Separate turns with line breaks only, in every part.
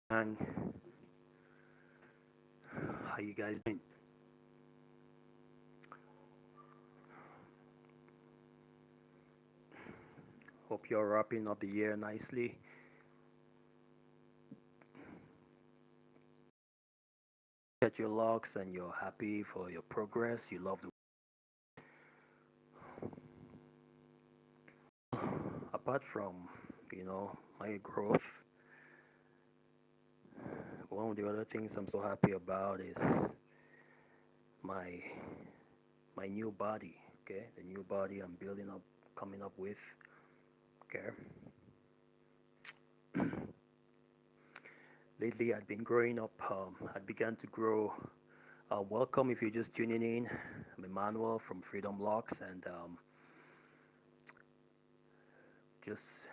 And how you guys doing? Hope you're wrapping up the year nicely. Get your logs and you're happy for your progress. You love the apart from my growth. One of the other things I'm so happy about is my my new body. Okay, the new body I'm building up, coming up with. Okay, lately I'd been growing up. I began to grow. Welcome if you're just tuning in. I'm Emmanuel from Freedom Locs, and just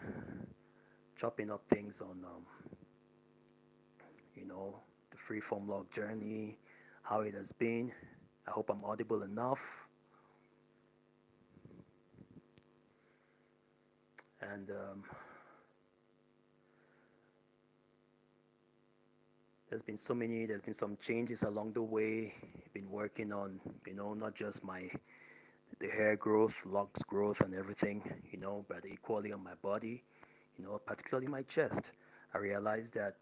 chopping up things on you know the Freeform log journey, how it has been. I hope I'm audible enough. And there's been some changes along the way. Been working on, not just the hair growth, locks growth, and everything, but equally on my body, particularly my chest. I realized that,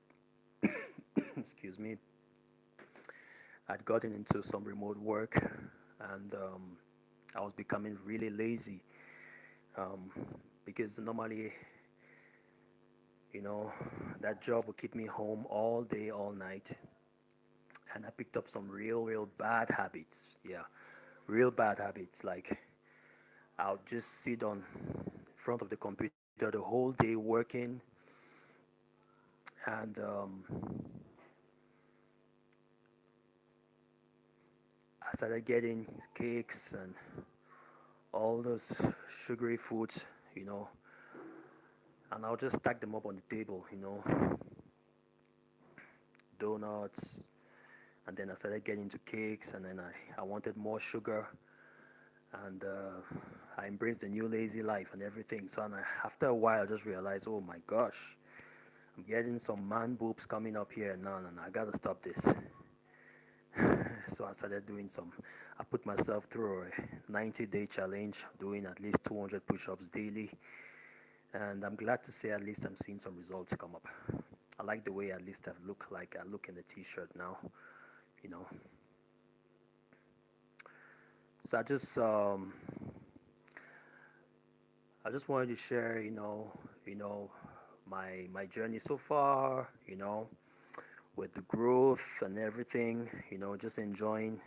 excuse me, I'd gotten into some remote work, and I was becoming really lazy, um, because normally, you know, that job would keep me home all day, all night, and I picked up some real bad habits. Yeah, real bad habits. Like I'll just sit on in front of the computer the whole day working, and I started getting cakes and all those sugary foods, you know, and I'll just stack them up on the table, donuts, and then I started getting into cakes, and then I wanted more sugar, and I embraced the new lazy life and everything. So after a while, I just realized, oh my gosh, I'm getting some man boobs coming up here. No, I gotta stop this. So I started doing some. I put myself through a 90-day challenge, doing at least 200 push-ups daily, and I'm glad to say at least I'm seeing some results come up. I like the way at least I look in the t-shirt now, you know. So I just wanted to share, my journey so far, with the growth and everything, just enjoying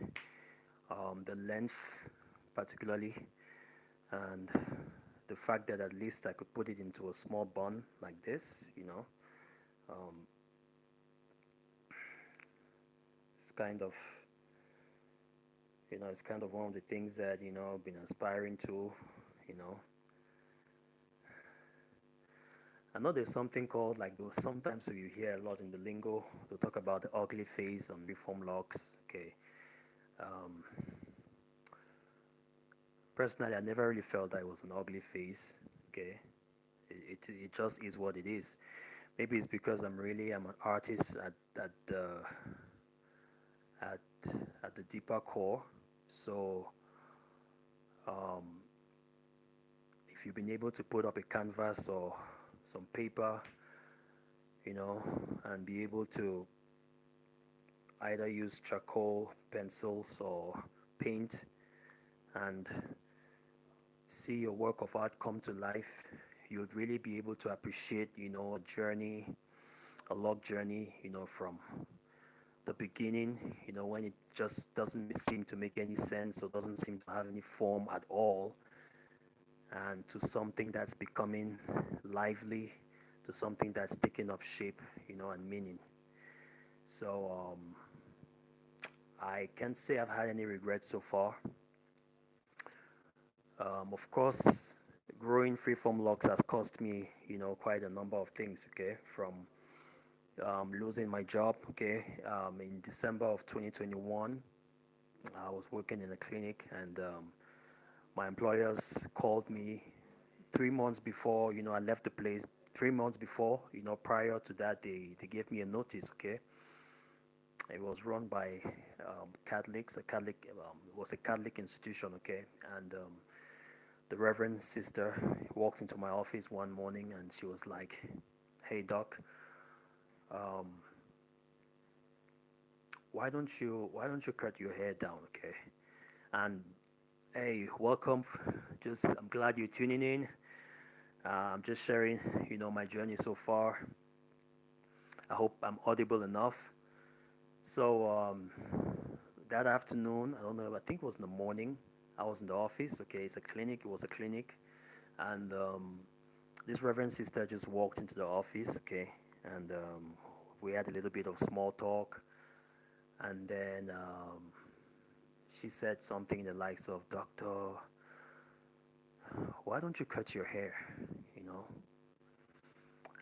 the length particularly, and the fact that at least I could put it into a small bun like this, um, it's kind of, it's kind of one of the things that, I've been aspiring to, you know. I know there's something called like those. Sometimes you hear a lot in the lingo. They'll talk about the ugly phase on reform locks. Okay. Um, Personally, I never really felt that it was an ugly phase. Okay. It just is what it is. Maybe it's because I'm an artist at the at at the deeper core. So um, if you've been able to put up a canvas or some paper, and be able to either use charcoal, pencils, or paint, and see your work of art come to life, you would really be able to appreciate, a log journey, from the beginning, when it just doesn't seem to make any sense or doesn't seem to have any form at all, and to something that's becoming lively, to something that's taking up shape, and meaning. So I can't say I've had any regrets so far. Of course, growing freeform logs has cost me, quite a number of things. Okay, from losing my job. Okay, in December of 2021, I was working in a clinic, and my employers called me 3 months before, I left the place. 3 months before, prior to that, they gave me a notice. Okay, it was run by Catholics. It was a Catholic institution. Okay, and the Reverend Sister walked into my office one morning, and she was like, "Hey, Doc, um, why don't you cut your hair down? Okay, and hey, welcome. Just I'm glad you're tuning in. I'm just sharing, my journey so far. I hope I'm audible enough. So that afternoon, I don't know, I think it was in the morning. I was in the office. Okay, it's a clinic. It was a clinic, and this Reverend Sister just walked into the office. Okay, and we had a little bit of small talk, and then she said something in the likes of, "Doctor, why don't you cut your hair?" You know,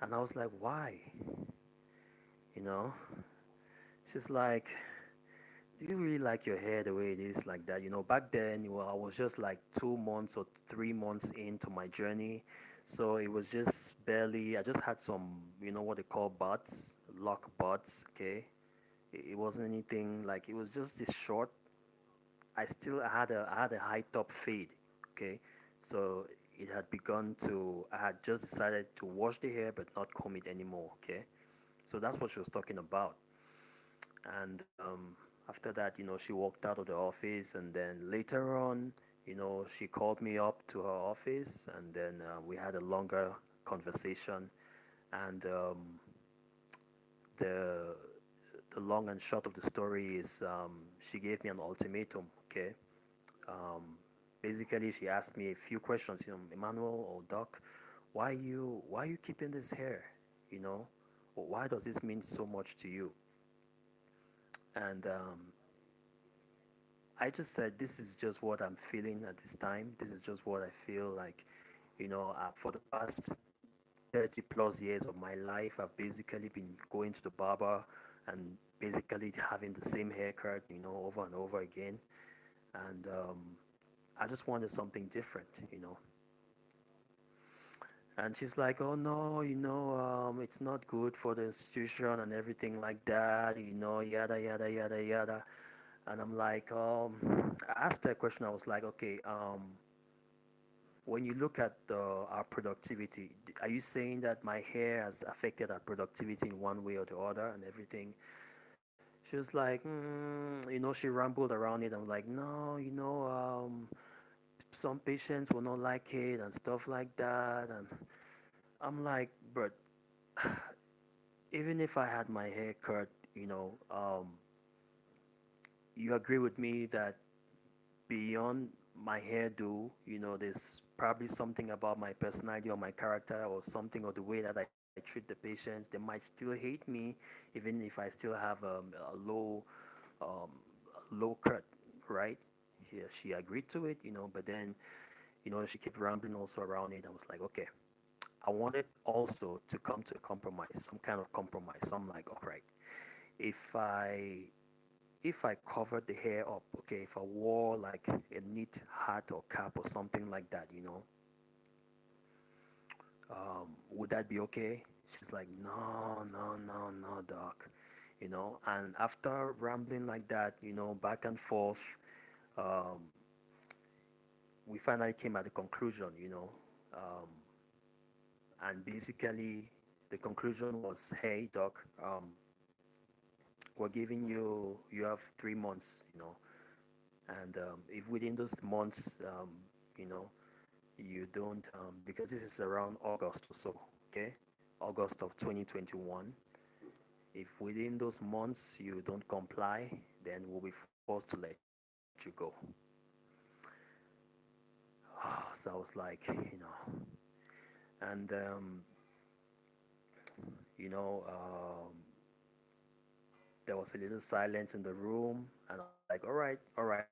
and I was like, "Why?" You know, she's like, "Do you really like your hair the way it is like that?" Back then, I was just like 2 months or 3 months into my journey. So it was just barely, I just had some, what they call buds, lock buds, okay? It wasn't anything like, it was just this short. I had a high top fade, okay? So it had begun to, I had just decided to wash the hair but not comb it anymore, okay? So that's what she was talking about. And after that, she walked out of the office, and then later on, she called me up to her office, and then we had a longer conversation. And the the long and short of the story is, she gave me an ultimatum. Okay, um, basically she asked me a few questions. Emmanuel or Doc, why you keeping this hair? You know, or why does this mean so much to you? And I just said, this is just what I'm feeling at this time. This is just what I feel like. For the past 30 plus years of my life, I've basically been going to the barber and basically having the same haircut, over and over again. And I just wanted something different. And she's like, "Oh no, it's not good for the institution and everything like that, yada, yada, yada, yada." And I'm like, I asked her a question. I was like, "Okay, when you look at our productivity, are you saying that my hair has affected our productivity in one way or the other and everything?" She was like, she rambled around it. I'm like, "No, some patients will not like it and stuff like that." And I'm like, "But even if I had my hair cut, you agree with me that beyond my hairdo, there's probably something about my personality or my character or something or the way that I treat the patients. They might still hate me, even if I still have um, a low cut, right?" Yeah, she agreed to it, but then, she kept rambling also around it. I was like, okay, I wanted also to come to a compromise, some kind of compromise. So I'm like, all right, if I if I covered the hair up, okay, if I wore like a neat hat or cap or something like that, would that be okay? She's like, "No, no, no, no, doc." And after rambling like that, back and forth, um, we finally came at the conclusion, um, and basically the conclusion was, "Hey, doc, we're giving you have 3 months, and if within those months, you know, you don't, because this is around August or so, okay, August of 2021. If within those months you don't comply, then we'll be forced to let you go." So I was like, and you know, there was a little silence in the room, and I was like, all right,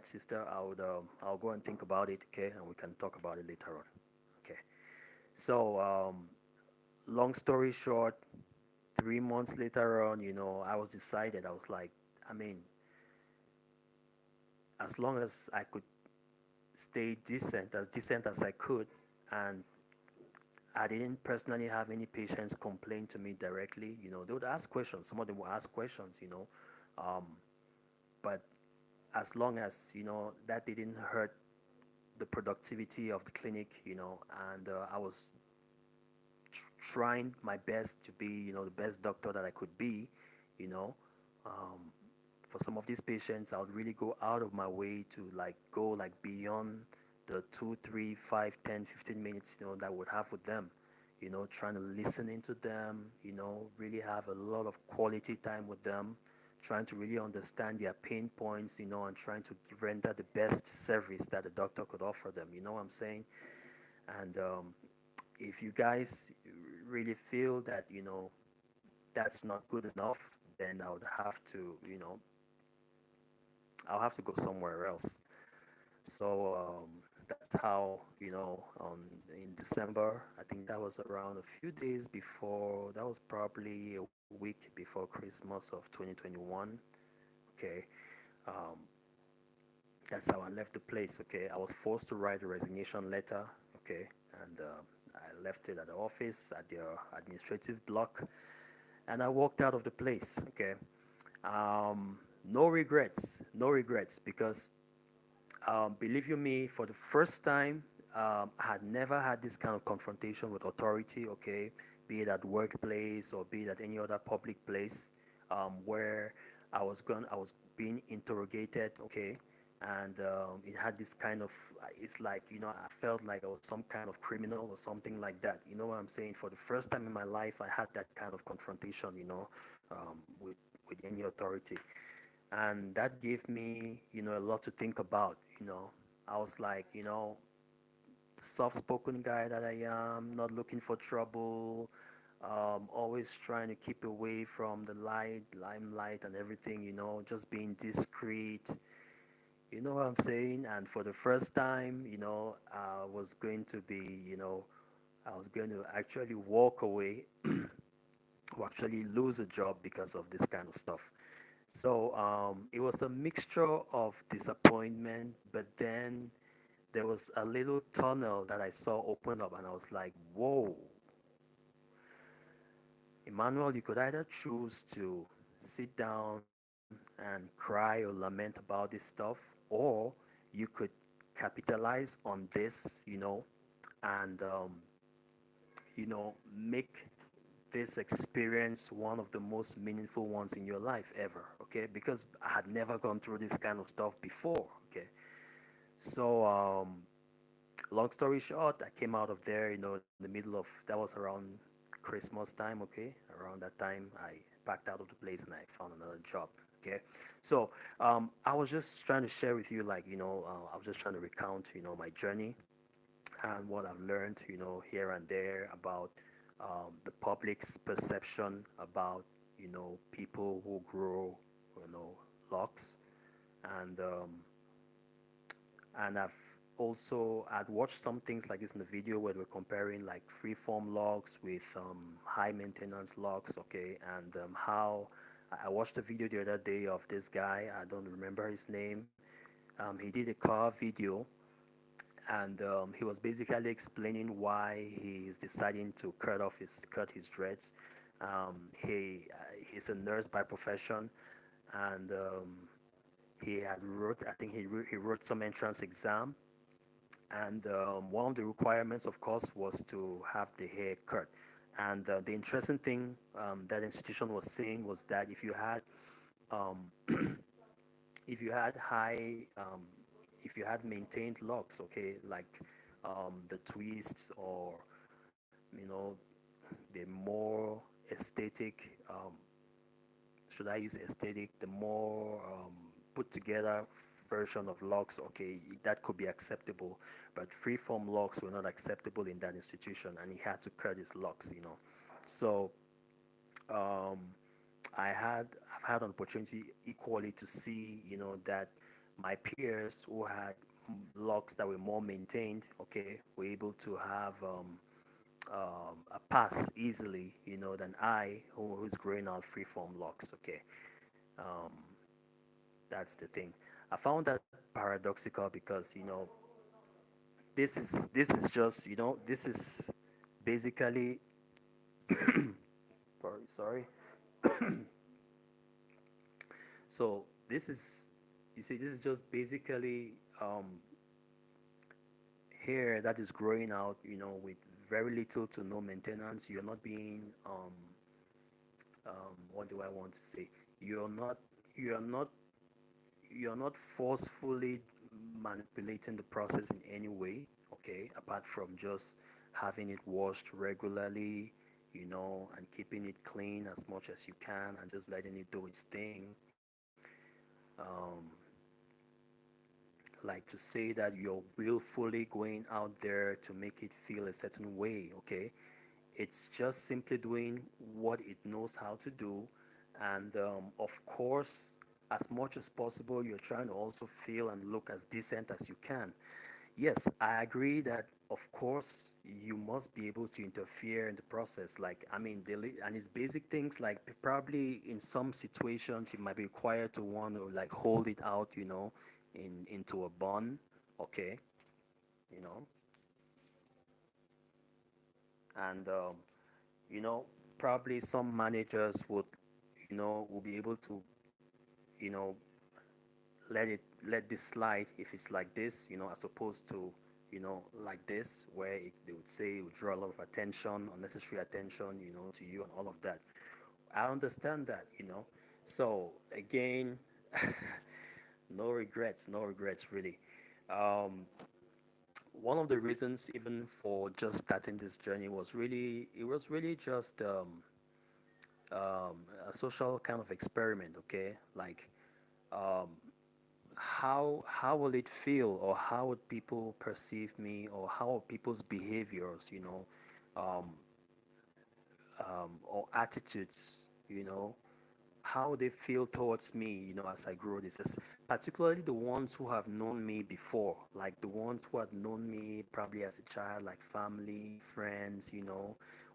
sister, I'll go and think about it, okay, and we can talk about it later on, okay. So, long story short, 3 months later on, I was decided. I was like, I mean, as long as I could stay decent as I could, and I didn't personally have any patients complain to me directly. They would ask questions. Some of them would ask questions. Um, but as long as that didn't hurt the productivity of the clinic, and I was trying my best to be, the best doctor that I could be, you know. Um, for some of these patients, I would really go out of my way to like go like beyond the 2, 3, 5, 10, 15 minutes, that I would have with them, trying to listen into them, really have a lot of quality time with them, trying to really understand their pain points, and trying to render the best service that the doctor could offer them. You know what I'm saying? And if you guys really feel that that's not good enough, then I would have to I'll have to go somewhere else. So that's how on in December, I think that was around a few days before, that was probably a week before Christmas of 2021. Okay, um, that's how I left the place. Okay, I was forced to write a resignation letter. Okay, and I left it at the office at the administrative block, and I walked out of the place. Okay, no regrets, no regrets, because believe you me, for the first time, I had never had this kind of confrontation with authority. Okay, be it at workplace or be it at any other public place, where I was being interrogated. Okay, and it had this kind of, it's like I felt like I was some kind of criminal or something like that. You know what I'm saying? For the first time in my life, I had that kind of confrontation. With any authority, and that gave me a lot to think about. I was like, the soft-spoken guy that I am, not looking for trouble, always trying to keep away from the limelight and everything, just being discreet. You know what I'm saying? And for the first time, I was going to be, I was going to actually walk away or actually lose a job because of this kind of stuff. So it was a mixture of disappointment, but then there was a little tunnel that I saw open up, and I was like, whoa, Emmanuel, you could either choose to sit down and cry or lament about this stuff, or you could capitalize on this, and make this experience one of the most meaningful ones in your life ever. Okay, because I had never gone through this kind of stuff before. Okay, so long story short, I came out of there, in the middle of, that was around Christmas time. Okay, around that time, I backed out of the place and I found another job. Okay, so I was just trying to share with you, like, I was just trying to recount, my journey and what I've learned, here and there about the public's perception about, people who grow, locks, and I've also I'd watched some things like this in the video where we're comparing like freeform logs with high maintenance logs. Okay, and how I watched a video the other day of this guy. I don't remember his name. He did a car video, and he was basically explaining why he is deciding to cut his dreads. He's a nurse by profession, and he had wrote I think he wrote some entrance exam, and one of the requirements, of course, was to have the hair cut. And the interesting thing that institution was saying was that um, if you had if you had maintained locks, okay, like the twists, or you know the more aesthetic, should I use aesthetic, the more put together version of locks, okay, that could be acceptable. But freeform locks were not acceptable in that institution, and he had to cut his locks. So um, I've had an opportunity equally to see, that my peers who had locks that were more maintained, okay, were able to have a pass easily, than who's growing out freeform locks. Okay, um, that's the thing. I found that paradoxical because this is just this is basically, sorry. So this is, you see, this is just basically hair that is growing out, with very little to no maintenance. You're not being, what do I want to say? You're not, you're not, you're not forcefully manipulating the process in any way, okay? Apart from just having it washed regularly, and keeping it clean as much as you can, and just letting it do its thing. Um, like to say that you're willfully going out there to make it feel a certain way, okay? It's just simply doing what it knows how to do. And of course, as much as possible, you're trying to also feel and look as decent as you can. Yes, I agree that, of course, you must be able to interfere in the process. Like, I mean, and it's basic things like probably in some situations you might be required to want to like hold it out, into a bun, okay, you know, and you know, probably some managers would, will be able to, you know, let this slide if it's like this, as opposed to, like this, where they would say it would draw a lot of attention, unnecessary attention, to you and all of that. I understand that, So again, no regrets, no regrets really. Um, One of the reasons, even for just starting this journey, it was really just a social kind of experiment. Okay, like um, how will it feel, or how would people perceive me, or how are people's behaviors, um, or attitudes, how they feel towards me, as I grow this, particularly the ones who have known me before, like the ones who had known me probably as a child, like family, friends,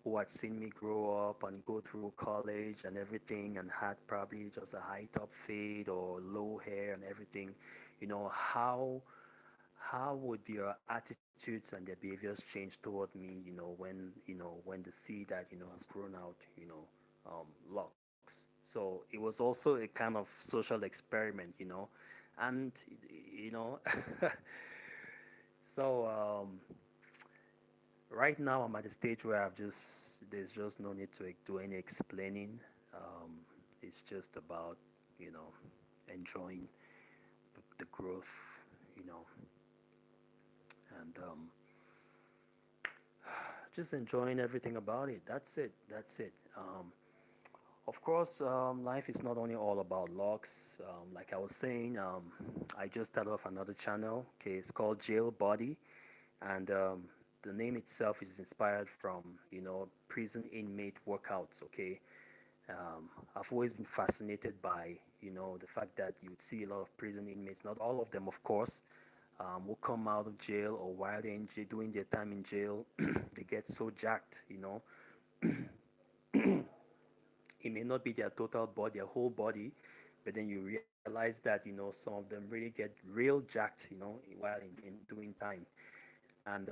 who had seen me grow up and go through college and everything, and had probably just a high top fade or low hair and everything, how would their attitudes and their behaviors change toward me, when they see that, I've grown out, locks. So it was also a kind of social experiment, and, you know, so right now I'm at a stage where there's just no need to do any explaining. Um, it's just about, enjoying the growth, you know, and just enjoying everything about it. That's it. That's it. Of course, life is not only all about logs. Like I was saying, I just started off another channel. Okay, it's called Jail Body, and the name itself is inspired from, prison inmate workouts. Okay, I've always been fascinated by, the fact that you would see a lot of prison inmates. Not all of them, of course, will come out of jail, or while they're doing their time in jail, they get so jacked. It may not be their total body, their whole body, but then you realize that, some of them really get real jacked, while in doing time. And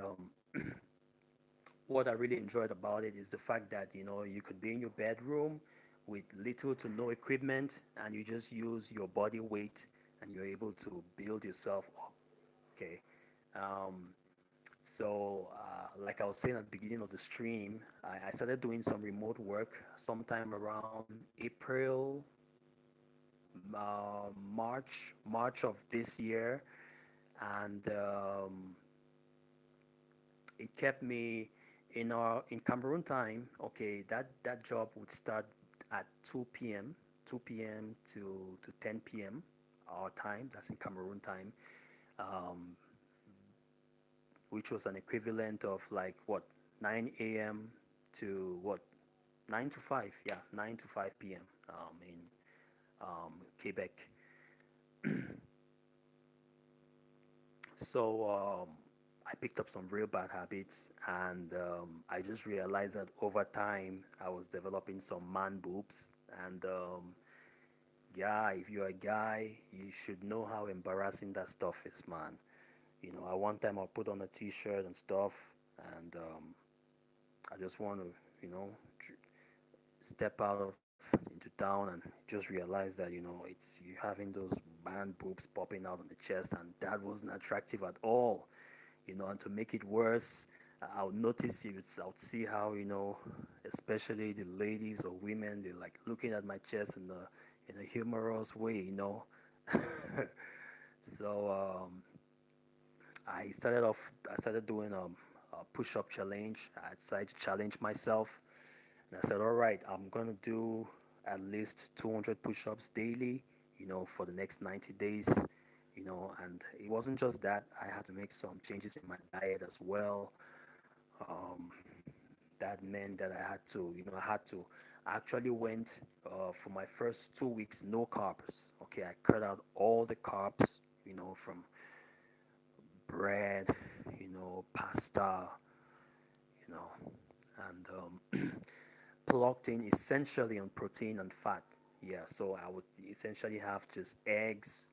what I really enjoyed about it is the fact that, you could be in your bedroom with little to no equipment, and you just use your body weight, and you're able to build yourself up. Okay. Um, So, like I was saying at the beginning of the stream, I started doing some remote work sometime around April, March of this year, and it kept me in Cameroon time. Okay, that job would start at 2 p.m., 2 p.m. to 10 p.m. our time. That's in Cameroon time. Um, which was an equivalent of like what, 9 a.m. to what, 9 to 5, yeah, 9 to 5 p.m. In Quebec. So I picked up some real bad habits, and I just realized that over time I was developing some man boobs. And yeah, if you're a guy, you should know how embarrassing that stuff is, man. At one time I put on a t-shirt and stuff, and I just want to, you know, step out of into town and just realize that, it's you having those band boobs popping out on the chest, and that wasn't attractive at all. And to make it worse, I would notice it. I would see how, especially the ladies or women, they like looking at my chest in a humorous way. So I started doing a push-up challenge. I decided to challenge myself, and I said, all right, I'm gonna do at least 200 push-ups daily, for the next 90 days. And it wasn't just that. I had to make some changes in my diet as well. Um, that meant that I actually went for my first 2 weeks no carbs. Okay, I cut out all the carbs, from bread, pasta, you know, and plugged in essentially on protein and fat. Yeah, so I would essentially have just eggs,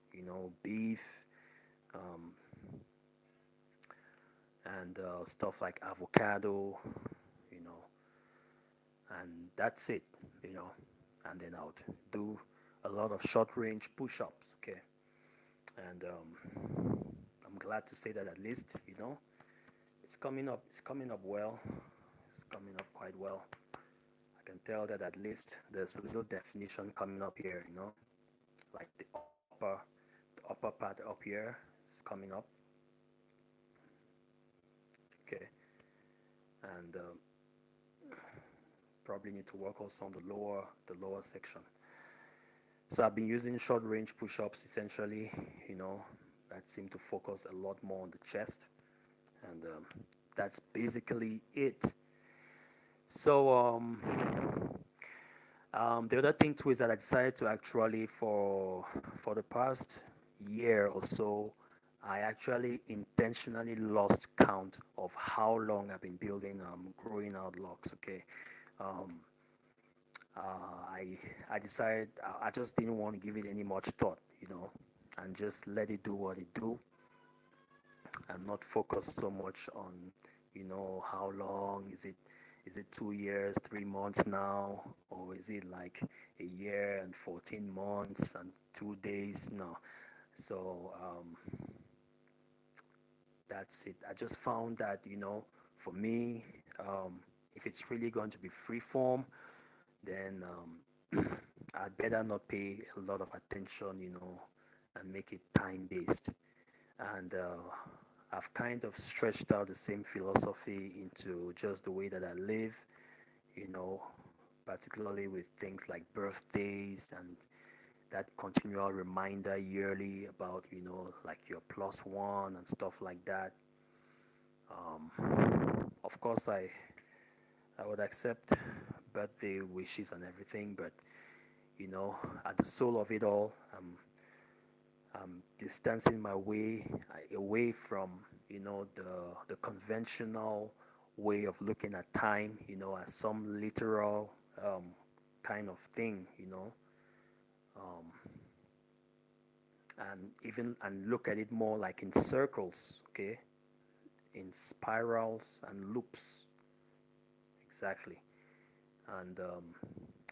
beef, um, and stuff like avocado, you know, and that's it, you know. And then I would do a lot of short range push ups, okay. And I'm glad to say that at least, it's coming up. It's coming up well. It's coming up quite well. I can tell that at least there's a little definition coming up here, like the upper part up here is coming up. Okay, and probably need to work also on the lower section. So I've been using short range push-ups essentially, that seem to focus a lot more on the chest, and that's basically it. So the other thing too is that I decided to actually for the past year or so, I actually intentionally lost count of how long I've been building growing out locks. Okay, um, I decided I just didn't want to give it any much thought, and just let it do what it do, and not focus so much on, how long is it. Is it 2 years, 3 months now, or is it like a year and 14 months and 2 days? No. So that's it. I just found that, for me, if it's really going to be free form, then I'd better not pay a lot of attention, and make it time based. And I've kind of stretched out the same philosophy into just the way that I live, you know, particularly with things like birthdays and that continual reminder yearly about, like your plus one and stuff like that. Of course, I would accept birthday wishes and everything, but, at the soul of it all, I'm distancing my way away from, the conventional way of looking at time, as some literal kind of thing, um, and look at it more like in circles, okay, in spirals and loops, exactly. And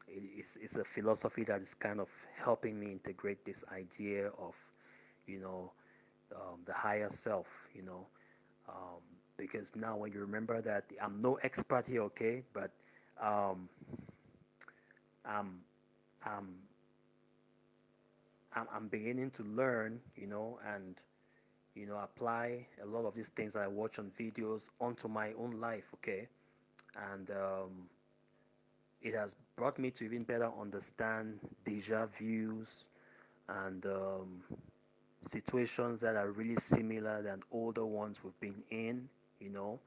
it's a philosophy that is kind of helping me integrate this idea of, you know, the higher self, um, because now when you remember that I'm no expert here, okay, but um, I'm, I'm, I'm beginning to learn, and apply a lot of these things I watch on videos onto my own life, okay, and it has brought me to even better understand deja vus and situations that are really similar than older ones we've been in, you know,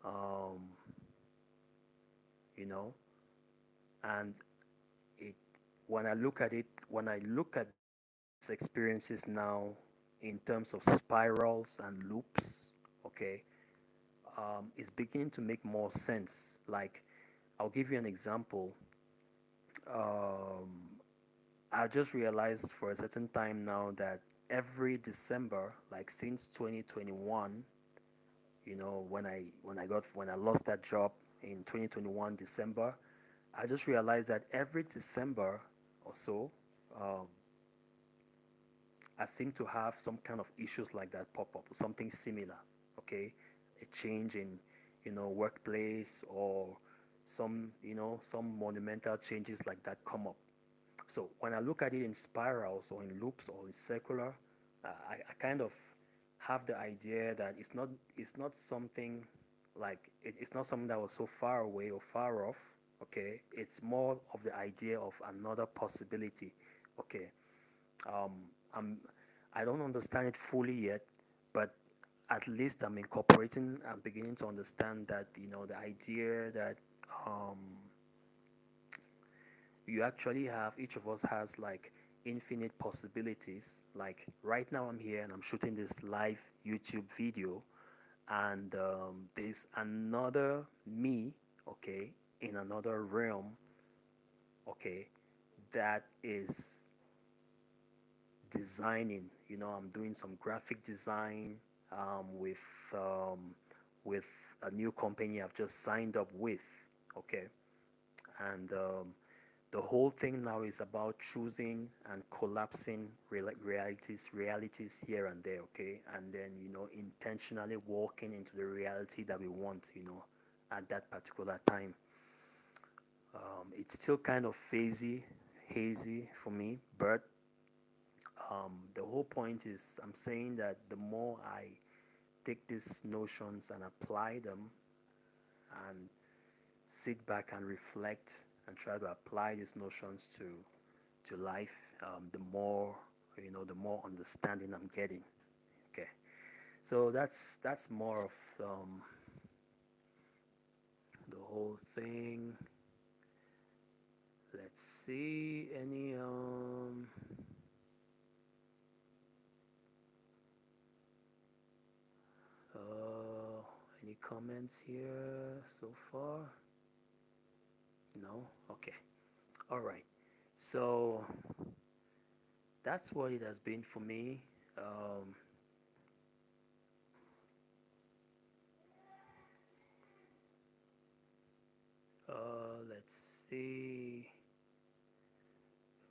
um, you know, and it when I look at these experiences now in terms of spirals and loops, okay, it's beginning to make more sense. Like, I'll give you an example. Um, I just realized for a certain time now that every December, like since 2021, when I lost that job in 2021 December. I just realized that every December or so, um, I seem to have some kind of issues like that pop up, something similar. Okay, a change in, workplace, or some monumental changes like that come up. So when I look at it in spirals or in loops or in circular, I kind of have the idea that it's not something like it's not something that was so far away or far off. Okay, it's more of the idea of another possibility. Okay, um, I'm I don't understand it fully yet, but at least I'm beginning to understand that the idea that um, you actually have each of us has like infinite possibilities. Like right now I'm here and I'm shooting this live YouTube video, and there's another me, okay, in another realm, okay, that is designing. I'm doing some graphic design, with um, with a new company I've just signed up with, okay, and the whole thing now is about choosing and collapsing realities here and there, okay, and then intentionally walking into the reality that we want, at that particular time. It's still kind of hazy for me, but the whole point is I'm saying that the more I take these notions and apply them and sit back and reflect and try to apply these notions to life, the more understanding I'm getting. Okay, so that's more of the whole thing. Let's see uh, any comments here so far? No? Okay. All right. So that's what it has been for me. Um, let's see.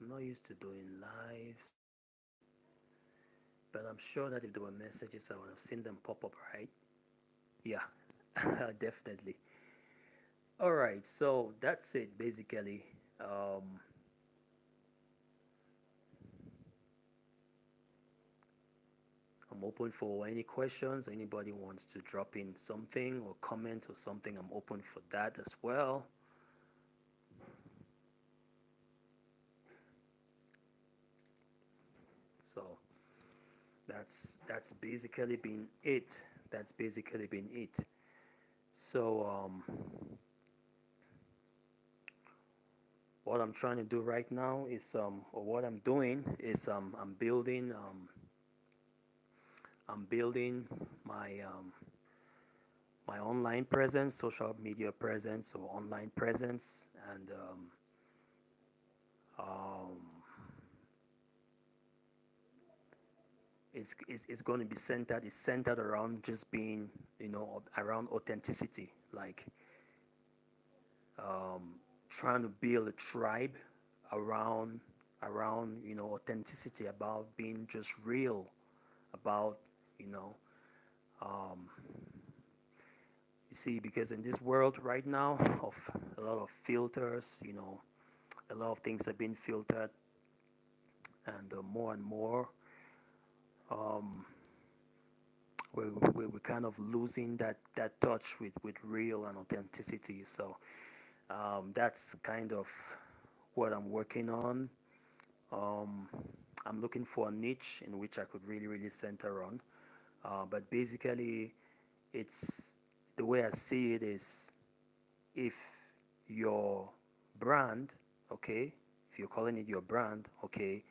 I'm not used to doing lives, but I'm sure that if there were messages, I would have seen them pop up, right? Yeah, definitely. All right, so that's it basically. Um, I'm open for any questions. Anybody wants to drop in something or comment or something, I'm open for that as well. So that's basically been it. That's basically been it. So what I'm trying to do right now is or what I'm doing is I'm building my online presence, social media presence, or online presence, and um, it's going to be centered. It's centered around just being, around authenticity, like trying to build a tribe around authenticity, about being just real, about you know um, you see, because in this world right now of a lot of filters, a lot of things are being filtered, and more and more, um, we're kind of losing that touch with real and authenticity. So that's kind of what I'm working on. um, I'm looking for a niche in which I could really really center on, but basically it's the way I see it is, if your brand, okay, if you're calling it your brand, okay,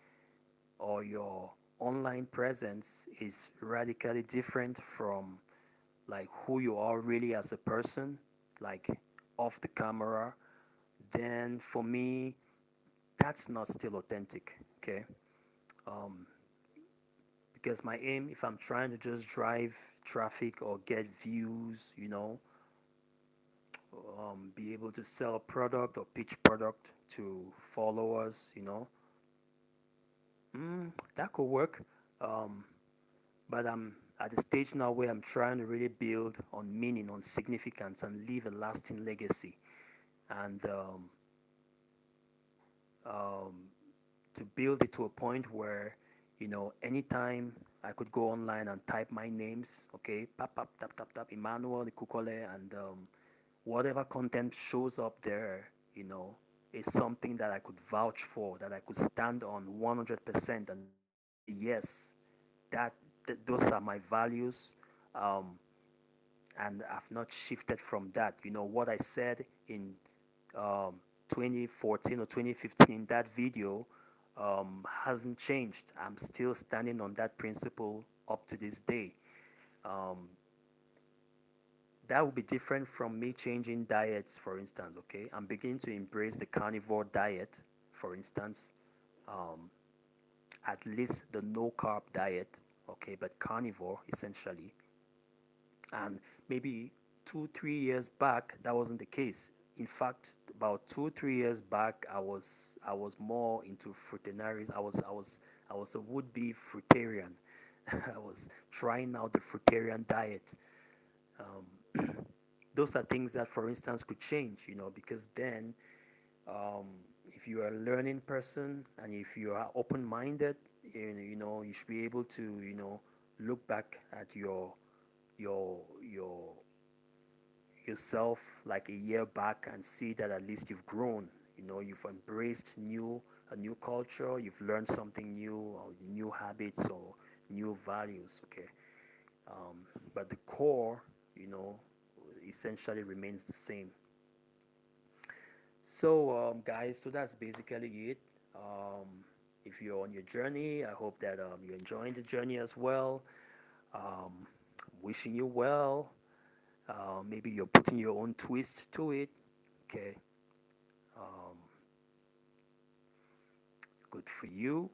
or your online presence is radically different from like who you are really as a person, like off the camera, then for me that's not still authentic, okay. um, because my aim, if I'm trying to just drive traffic or get views, be able to sell a product or pitch product to followers, that could work. Um, but I'm at the stage now where I'm trying to really build on meaning, on significance, and leave a lasting legacy. And um, to build it to a point where, anytime I could go online and type my names, okay, pap, pap, tap, tap, tap, Emmanuel Ikukole, and whatever content shows up there, is something that I could vouch for, that I could stand on 100% and say, yes, those are my values. Um, and I've not shifted from that. What I said in um, 2014 or 2015 in that video hasn't changed. I'm still standing on that principle up to this day. Um, that would be different from me changing diets, for instance. Okay, I'm beginning to embrace the carnivore diet, for instance, um, at least the no carb diet. Okay, but carnivore essentially. And maybe 2 3 years back that wasn't the case. In fact, about 2 3 years back I was more into fruitarianism. I was a would-be fruitarian. I was trying out the fruitarian diet. Those are things that, for instance, could change, because then, um, if you are a learning person and if you are open-minded, you should be able to, look back at your yourself like a year back and see that at least you've grown. You've embraced a new culture. You've learned something new, or new habits, or new values. Okay, but the core, you know, essentially remains the same. So, guys, so that's basically it. Um, if you're on your journey, I hope that you're enjoying the journey as well. Um, Wishing you well. Maybe you're putting your own twist to it. Okay, um, good for you.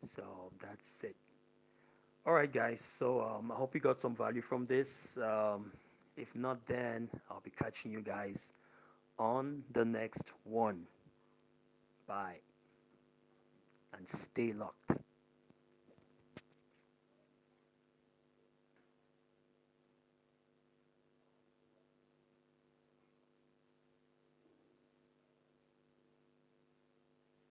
So that's it. All right, guys. So I hope you got some value from this. If not, then I'll be catching you guys on the next one. Bye and stay locked.